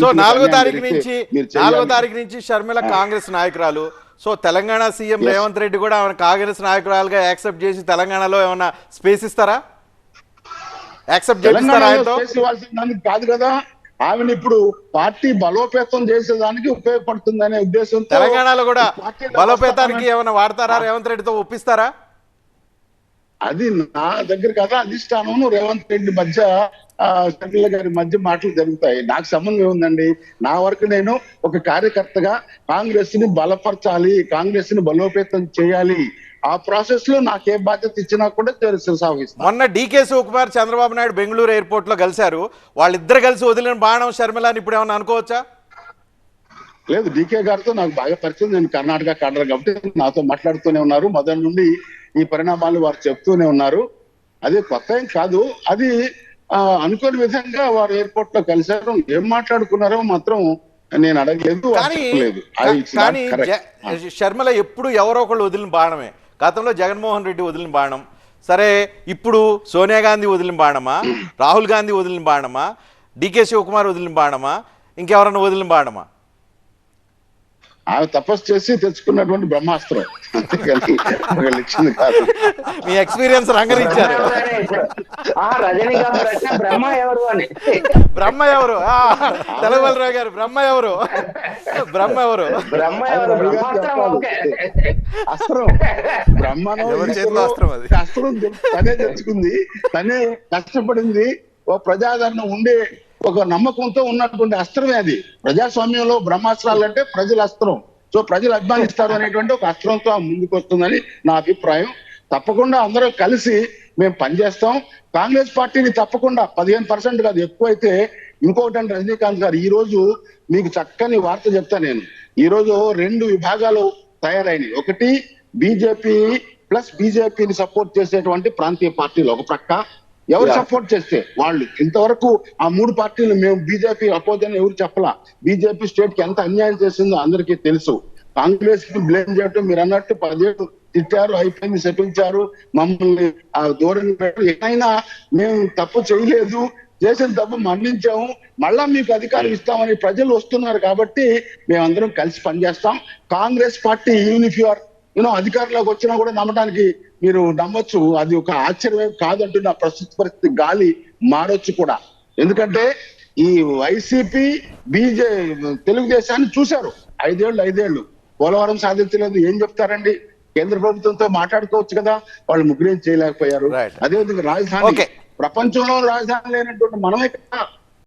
So దళితులకు నాలుగో అన్యాయం తారీఖు జరిగితే నుంచి మీరు చేయాలి. షర్మిల కాంగ్రెస్ నాయకురాలు. సో తెలంగాణ సీఎం రేవంత్ రెడ్డి కూడా ఆమె కాంగ్రెస్ నాయకురాలుగా యాక్సెప్ట్ చేసి తెలంగాణలో ఏమన్నా స్పేస్ ఇస్తారా? యాక్సెప్ట్ చేపిస్తారా తెలంగాణలో ఆయనతో? స్పేస్ ఇవ్వాల్సిన దానికి కాదు కదా, ఆమెను ఇప్పుడు పార్టీ బలోపేతం చేసేదానికి ఉపయోగపడుతుందనే ఉద్దేశంతో తెలంగాణలో కూడా పార్టీలో బలోపేతానికి వస్తామని- ఏమైనా వాడతారా? రేవంత్ రెడ్డితో ఒప్పిస్తారా? అది నా దగ్గర కదా, అధిష్టానం రేవంత్ రెడ్డి మధ్య షర్మిల గారి మధ్య మాటలు జరుగుతాయి. నాకు సంబంధం ఏముందండి? నా వరకు నేను ఒక కార్యకర్తగా కాంగ్రెస్ ని బలపరచాలి, కాంగ్రెస్ ని బలోపేతం చేయాలి. ఆ ప్రాసెస్ లో నాకే బాధ్యత ఇచ్చినా కూడా సాగిస్తాను. మొన్న డీకే శివకుమార్ చంద్రబాబు నాయుడు బెంగళూరు ఎయిర్పోర్ట్ లో కలిశారు. వాళ్ళిద్దరు కలిసి వదిలిన బాణం షర్మిల అని ఇప్పుడు ఏమన్నా అనుకోవచ్చా? లేదు, డీకే గారితో నాకు బాగా పరిచయం. నేను కర్ణాటక కాడర్ కాబట్టి నాతో మాట్లాడుతూనే ఉన్నారు. మొదటి నుండి ఈ పరిణామాలు వారు చెప్తూనే ఉన్నారు. అది కొత్త ఏం కాదు. అది అనుకోని విధంగా వారు ఎయిర్పోర్ట్ లో కలిశారు. ఏం మాట్లాడుకున్నారో మాత్రం నేను అడగలేదు, కానీ షర్మిల ఎప్పుడు ఎవరో ఒకళ్ళు వదిలిన బాణమే. గతంలో జగన్మోహన్ రెడ్డి వదిలిన బాణం సరే, ఇప్పుడు సోనియా గాంధీ వదిలిన బాణమా, రాహుల్ గాంధీ వదిలిన బాణమా, డీకే శివకుమార్ వదిలిన బాణమా, ఇంకెవరన్నా వదిలిన బాణమా? ఆమె తపస్సు చేసి తెచ్చుకున్నటువంటి బ్రహ్మాస్త్రం, అంతేకాని ఇచ్చింది కాదు. మీ ఎక్స్పీరియన్స్ రంగరించారు. రజనీకాంత్ ప్రశ్న బ్రహ్మ ఎవరు అని. బ్రహ్మ ఎవరు? తెలవలరావు గారు, బ్రహ్మ ఎవరు? బ్రహ్మ ఎవరు? బ్రహ్మ ఎవరు? బ్రహ్మాస్త్రం. ఓకే, అస్త్రం బ్రహ్మను అస్త్రం తనే తెచ్చుకుంది, తనే కష్టపడింది. ఓ ప్రజాదరణ ఉండే ఒక నమ్మకంతో ఉన్నటువంటి అస్త్రమే అది. ప్రజాస్వామ్యంలో బ్రహ్మాస్త్రాలు అంటే ప్రజల అస్త్రం. సో ప్రజలు అభిమానిస్తారు అనేటువంటి ఒక అస్త్రంతో ముందుకు వస్తుందని నా అభిప్రాయం. తప్పకుండా అందరూ కలిసి మేము పనిచేస్తాం. కాంగ్రెస్ పార్టీని తప్పకుండా 15% కాదు, ఎక్కువైతే ఇంకొకటి అంటే రజనీకాంత్ గారు, ఈ రోజు మీకు చక్కని వార్త చెప్తా నేను. ఈ రోజు 2 విభాగాలు తయారైనవి. ఒకటి బీజేపీ ప్లస్ బీజేపీని సపోర్ట్ చేసేటువంటి ప్రాంతీయ పార్టీలు ఒక ప్రక్క, ఎవరు సపోర్ట్ చేస్తే వాళ్ళు. ఇంతవరకు ఆ 3 పార్టీలు మేము బీజేపీ అపోజ్ అని ఎవరు చెప్పలా. బీజేపీ స్టేట్ కి ఎంత అన్యాయం చేసిందో అందరికీ తెలుసు. కాంగ్రెస్ కి బ్లేమ్ చేయడం, మీరు అన్నట్టు 10 ఏళ్ళు తిట్టారు, అయిపోయింది, శపించారు, మమ్మల్ని దూరం పెట్టారు. ఏమైనా మేము తప్పు చేయలేదు, చేసిన తప్పు మన్నించాము, మళ్ళా మీకు అధికారం ఇస్తామని ప్రజలు వస్తున్నారు కాబట్టి మేమందరం కలిసి పనిచేస్తాం. కాంగ్రెస్ పార్టీ యూనిఫియర్ అధికారంలోకి వచ్చినా కూడా నమ్మడానికి మీరు నమ్మొచ్చు, అది ఒక ఆశ్చర్యం కాదంటున్న ప్రస్తుత పరిస్థితి గాలి మారొచ్చు కూడా. ఎందుకంటే ఈ వైసీపీ తెలుగుదేశాన్ని చూశారు 5 ఏళ్ళు పోలవరం సాధించలేదు. ఏం చెప్తారండి? కేంద్ర ప్రభుత్వంతో మాట్లాడుకోవచ్చు కదా, వాళ్ళు ముగ్గురేం చేయలేకపోయారు. అదేవిధంగా రాజధాని, ప్రపంచంలో రాజధాని లేనటువంటి మనమే కదా